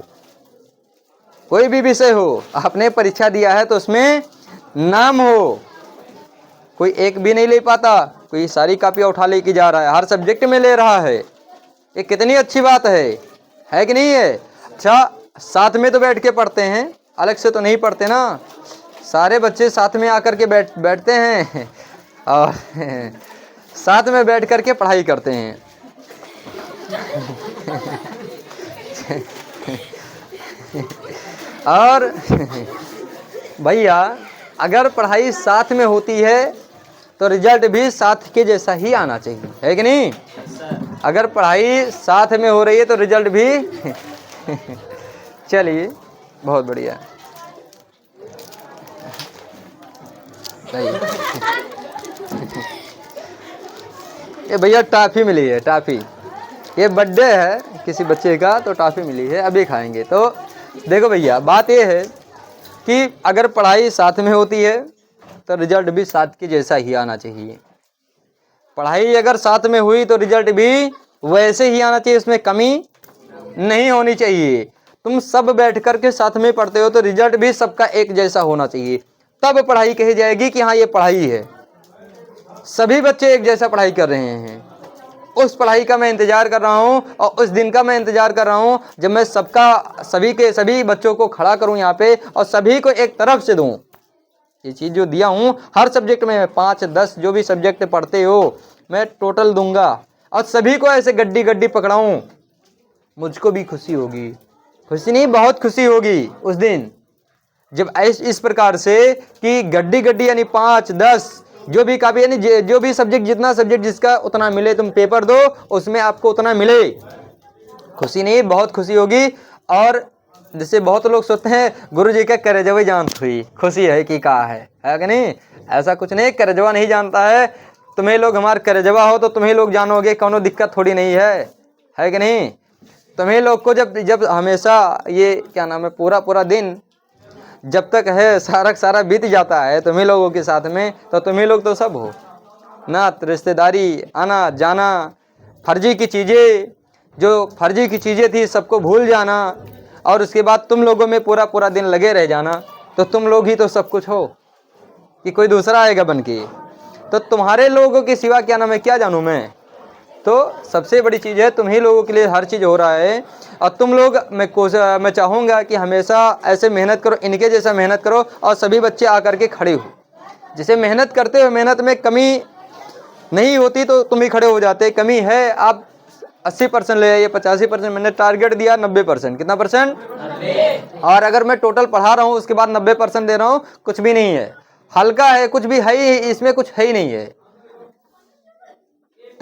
कोई भी विषय हो आपने परीक्षा दिया है तो उसमें नाम हो। कोई एक भी नहीं ले पाता, कोई सारी कापियाँ उठा लेके जा रहा है, हर सब्जेक्ट में ले रहा है, ये कितनी अच्छी बात है कि नहीं है। अच्छा, साथ में तो बैठ के पढ़ते हैं, अलग से तो नहीं पढ़ते ना, सारे बच्चे साथ में आकर के बैठते हैं और साथ में बैठ कर के पढ़ाई करते हैं। और भैया अगर पढ़ाई साथ में होती है तो रिजल्ट भी साथ के जैसा ही आना चाहिए, है कि नहीं? अगर पढ़ाई साथ में हो रही है तो रिजल्ट भी चलिए बहुत बढ़िया। ये भैया टॉफी मिली है, टॉफी। ये बर्थडे है किसी बच्चे का तो टॉफी मिली है, अभी खाएंगे। तो देखो भैया बात ये है कि अगर पढ़ाई साथ में होती है तो रिजल्ट भी साथ के जैसा ही आना चाहिए। पढ़ाई अगर साथ में हुई तो रिजल्ट भी वैसे ही आना चाहिए, इसमें कमी नहीं होनी चाहिए। तुम सब बैठ कर के साथ में पढ़ते हो तो रिजल्ट भी सबका एक जैसा होना चाहिए, तब पढ़ाई कही जाएगी कि हाँ ये पढ़ाई है। सभी बच्चे एक जैसा पढ़ाई कर रहे हैं, उस पढ़ाई का मैं इंतजार कर रहा हूँ और उस दिन का मैं इंतजार कर रहा हूँ जब मैं सभी बच्चों को खड़ा करूँ यहाँ पे और सभी को एक तरफ से दूँ। ये चीज़ जो दिया हूँ हर सब्जेक्ट में 5-10 जो भी सब्जेक्ट पढ़ते हो मैं टोटल दूंगा और सभी को ऐसे गड्डी गड्डी पकड़ाऊँ। मुझको भी खुशी होगी, खुशी नहीं बहुत खुशी होगी उस दिन जब इस प्रकार से कि गड्डी गड्डी यानी 5-10 जो भी काफी यानी जो भी सब्जेक्ट जितना सब्जेक्ट जिसका उतना मिले, तुम पेपर दो उसमें आपको उतना मिले, खुशी नहीं बहुत खुशी होगी। और जैसे बहुत लोग सोचते हैं गुरु जी का करेजवा जानत हुई खुशी है कि कहा है कि नहीं? ऐसा कुछ नहीं, करेजवा नहीं जानता है। तुम्हें लोग हमारे करेजवा हो तो तुम्हें लोग जानोगे, कोनो दिक्कत थोड़ी नहीं है कि नहीं? तुम्हें लोग को जब हमेशा ये क्या नाम है पूरा दिन जब तक है सारा बीत जाता है तुम्हें लोगों के साथ में, तो तुम्हें लोग तो सब हो ना, रिश्तेदारी आना जाना, फर्जी की चीज़ें जो फर्जी की चीज़ें थी सबको भूल जाना और उसके बाद तुम लोगों में पूरा दिन लगे रह जाना, तो तुम लोग ही तो सब कुछ हो कि कोई दूसरा आएगा बन के? तो तुम्हारे लोगों के सिवा क्या नाम है क्या जानूँ मैं? तो सबसे बड़ी चीज़ है तुम ही लोगों के लिए हर चीज़ हो रहा है और तुम लोग मैं चाहूँगा कि हमेशा ऐसे मेहनत करो, इनके जैसा मेहनत करो और सभी बच्चे आकर के खड़े हो। जिसे मेहनत करते हो मेहनत में कमी नहीं होती तो तुम ही खड़े हो जाते, कमी है आप 80% ले आइए, 85%। मैंने टारगेट दिया 90%, कितना परसेंट? और अगर मैं टोटल पढ़ा रहा हूँ उसके बाद 90% दे रहा हूँ, कुछ भी नहीं है, हल्का है, कुछ भी है ही इसमें, कुछ है ही नहीं है।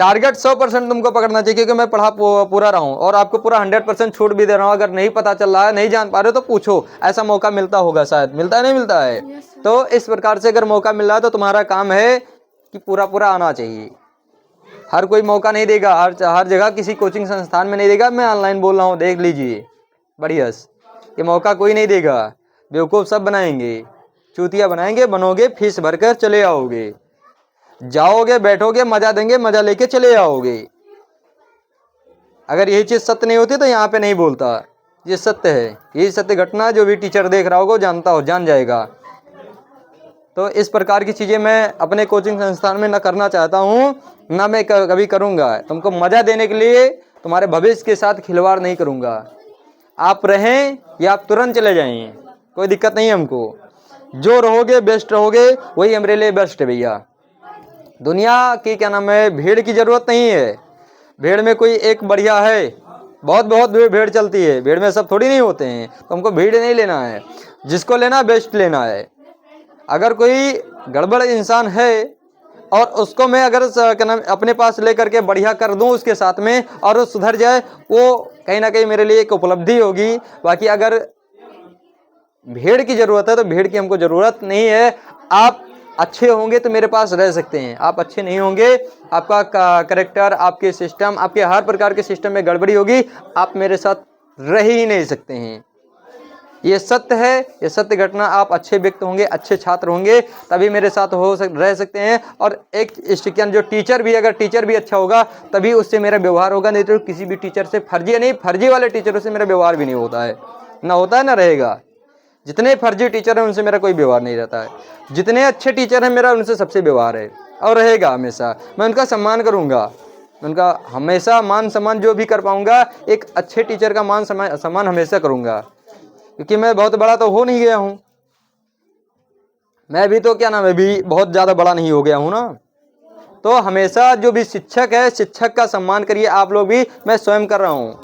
टारगेट 100% तुमको पकड़ना चाहिए क्योंकि मैं पढ़ा पूरा रहा हूँ और आपको पूरा 100% छूट भी दे रहा हूँ। अगर नहीं पता चल रहा है, नहीं जान पा रहे हो तो पूछो, ऐसा मौका मिलता होगा, शायद मिलता है नहीं मिलता है। तो इस प्रकार से अगर मौका मिल रहा है तो तुम्हारा काम है कि पूरा आना चाहिए। हर कोई मौका नहीं देगा, हर जगह किसी कोचिंग संस्थान में नहीं देगा। मैं ऑनलाइन बोल रहा हूँ, देख लीजिए बढ़िया, ये मौका कोई नहीं देगा। बेवकूफ़ सब बनाएंगे, चूतिया बनाएंगे, बनोगे, फीस भरकर चले आओगे, जाओगे बैठोगे मजा देंगे, मजा लेके चले आओगे। अगर यही चीज़ सत्य नहीं होती तो यहाँ पे नहीं बोलता, ये सत्य है, यही सत्य घटना जो भी टीचर देख रहा होगा जानता हो, जान जाएगा। तो इस प्रकार की चीज़ें मैं अपने कोचिंग संस्थान में न करना चाहता हूँ, ना मैं कभी करूँगा। तुमको मज़ा देने के लिए तुम्हारे भविष्य के साथ खिलवाड़ नहीं करूँगा। आप रहें या आप तुरंत चले जाएं, कोई दिक्कत नहीं है हमको। जो रहोगे बेस्ट रहोगे वही हमारे लिए बेस्ट है भैया। दुनिया की क्या नाम है भीड़ की ज़रूरत नहीं है। भीड़ में कोई एक बढ़िया है, बहुत भीड़ चलती है, भीड़ में सब थोड़ी नहीं होते हैं। तो हमको भीड़ नहीं लेना है, जिसको लेना बेस्ट लेना है। अगर कोई गड़बड़ इंसान है और उसको मैं अगर क्या नाम अपने पास लेकर के बढ़िया कर दूं उसके साथ में और वो सुधर जाए, वो कहीं ना कहीं मेरे लिए एक उपलब्धि होगी। बाकी अगर भीड़ की ज़रूरत है तो भीड़ की हमको ज़रूरत नहीं है। आप अच्छे होंगे तो मेरे पास रह सकते हैं, आप अच्छे नहीं होंगे, आपका करेक्टर, आपके सिस्टम, आपके हर प्रकार के सिस्टम में गड़बड़ी होगी, आप मेरे साथ रह ही नहीं सकते हैं। ये सत्य है, ये सत्य घटना। आप अच्छे व्यक्ति होंगे, अच्छे छात्र होंगे तभी मेरे साथ रह सकते हैं। और एक स्टिकन जो टीचर भी, अगर टीचर भी अच्छा होगा तभी उससे मेरा व्यवहार होगा, नहीं तो किसी भी टीचर से फर्जी वाले टीचरों से मेरा व्यवहार भी नहीं होता है, ना होता है ना रहेगा। जितने फर्जी टीचर हैं उनसे मेरा कोई व्यवहार नहीं रहता है, जितने अच्छे टीचर हैं मेरा उनसे सबसे व्यवहार है और रहेगा हमेशा। मैं उनका सम्मान करूँगा, उनका हमेशा मान सम्मान जो भी कर पाऊँगा, एक अच्छे टीचर का मान सम्मान हमेशा करूँगा। क्योंकि मैं बहुत बड़ा तो हो नहीं गया हूँ, मैं भी तो क्या नाम है भी बहुत ज़्यादा बड़ा नहीं हो गया हूँ ना। तो हमेशा जो भी शिक्षक है, शिक्षक का सम्मान करिए आप लोग भी, मैं स्वयं कर रहा हूँ।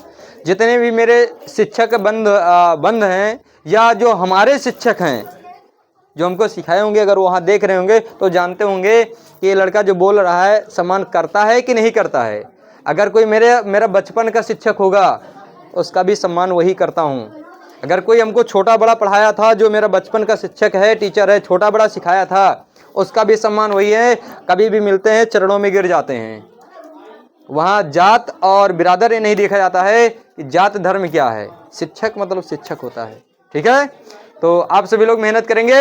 जितने भी मेरे शिक्षक बंद हैं या जो हमारे शिक्षक हैं जो हमको सिखाए होंगे, अगर वहाँ देख रहे होंगे तो जानते होंगे कि ये लड़का जो बोल रहा है सम्मान करता है कि नहीं करता है। अगर कोई मेरा बचपन का शिक्षक होगा उसका भी सम्मान वही करता हूँ। अगर कोई हमको छोटा बड़ा पढ़ाया था, जो मेरा बचपन का शिक्षक है, टीचर है, छोटा बड़ा सिखाया था, उसका भी सम्मान वही है। कभी भी मिलते हैं चरणों में गिर जाते हैं। वहाँ जात और बिरादर ये नहीं देखा जाता है कि जात धर्म क्या है। शिक्षक मतलब शिक्षक होता है। ठीक है, तो आप सभी लोग मेहनत करेंगे।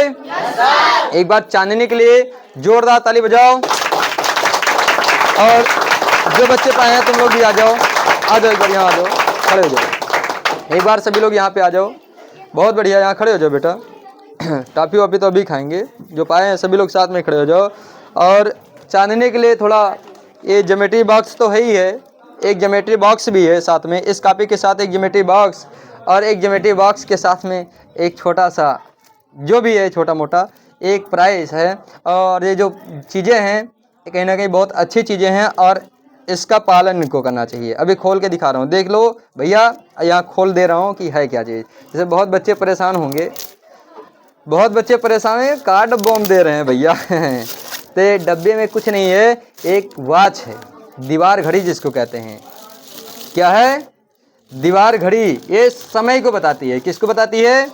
एक बार चांदनी के लिए जोरदार ताली बजाओ। और जो बच्चे पाए हैं तुम लोग भी आ जाओ, एक बार यहाँ आ जाओ, खड़े हो जाओ। एक बार सभी लोग यहाँ पे आ जाओ। बहुत बढ़िया, यहाँ खड़े हो जाओ बेटा। टाफी वाफी तो अभी खाएंगे। जो पाए हैं सभी लोग साथ में खड़े हो जाओ। और चांदनी के लिए थोड़ा ये ज्योमेट्री बॉक्स तो है ही है, एक ज्योमेट्री बॉक्स भी है साथ में। इस कॉपी के साथ एक ज्योमेट्री बॉक्स और एक ज्योमेट्री बॉक्स के साथ में एक छोटा सा जो भी है छोटा मोटा एक प्राइस है। और ये जो चीज़ें हैं कहीं ना कहीं बहुत अच्छी चीज़ें हैं और इसका पालन इनको करना चाहिए। अभी खोल के दिखा रहा हूँ, देख लो भैया, यहाँ खोल दे रहा हूँ कि है क्या चीज़। जैसे बहुत बच्चे परेशान होंगे, बहुत बच्चे परेशान हैं, कार्ड बॉम्ब दे रहे हैं भैया। तो डब्बे में कुछ नहीं है, एक वॉच है, दीवार घड़ी जिसको कहते हैं। क्या है? दीवार घड़ी। ये समय को बताती है। किसको बताती है?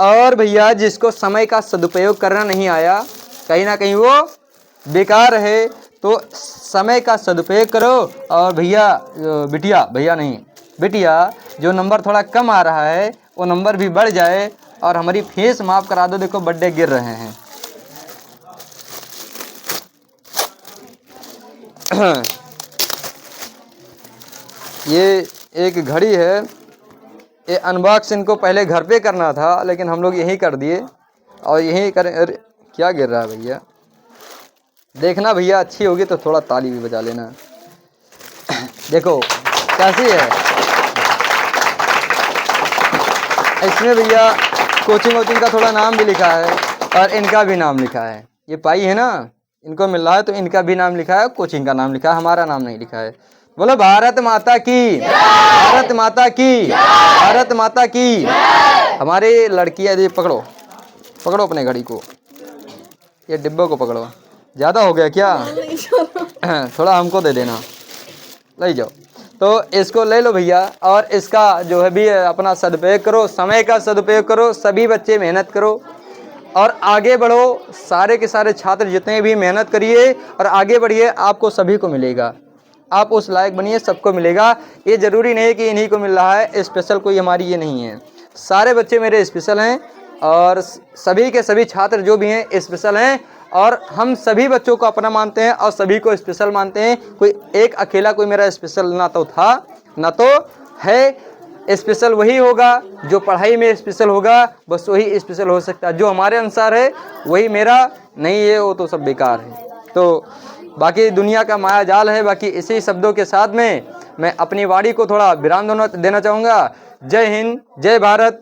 और भैया जिसको समय का सदुपयोग करना नहीं आया, कहीं ना कहीं वो बेकार है। तो समय का सदुपयोग करो। और भैया बिटिया जो नंबर थोड़ा कम आ रहा है वो नंबर भी बढ़ जाए और हमारी फीस माफ़ करा दो। देखो बर्थडे गिर रहे हैं। ये एक घड़ी है। ये अनबॉक्स इनको पहले घर पे करना था लेकिन हम लोग यहीं कर दिए और यहीं करें। अरे क्या गिर रहा है भैया? देखना भैया, अच्छी होगी तो थोड़ा ताली भी बजा लेना। देखो कैसी है। इसमें भैया कोचिंग का थोड़ा नाम भी लिखा है और इनका भी नाम लिखा है। ये पाई है ना, इनको मिल रहा है तो इनका भी नाम लिखा है, कोचिंग का नाम लिखा है, हमारा नाम नहीं लिखा है। बोलो भारत माता की, भारत माता की, भारत माता की। हमारी लड़कियां, ये पकड़ो अपने घड़ी को, ये डिब्बे को पकड़ो। ज़्यादा हो गया क्या? थोड़ा हमको दे देना, ले जाओ। तो इसको ले लो भैया। और इसका जो है भी अपना सदुपयोग करो, समय का सदुपयोग करो। सभी बच्चे मेहनत करो और आगे बढ़ो। सारे के सारे छात्र जितने भी मेहनत करिए और आगे बढ़िए, आपको सभी को मिलेगा। आप उस लायक बनिए, सबको मिलेगा। ये ज़रूरी नहीं कि इन्हीं को मिल रहा है, स्पेशल कोई हमारी ये नहीं है। सारे बच्चे मेरे स्पेशल हैं और सभी के सभी छात्र जो भी हैं स्पेशल हैं। और हम सभी बच्चों को अपना मानते हैं और सभी को स्पेशल मानते हैं। कोई एक अकेला कोई मेरा स्पेशल ना तो था ना तो है। स्पेशल वही होगा जो पढ़ाई में स्पेशल होगा, बस वही स्पेशल हो सकता है। जो हमारे अनुसार है वही मेरा नहीं है, वो तो सब बेकार है। तो बाकी दुनिया का माया जाल है। बाकी इसी शब्दों के साथ में मैं अपनी वाणी को थोड़ा विराम देना चाहूँगा। जय हिंद, जय भारत,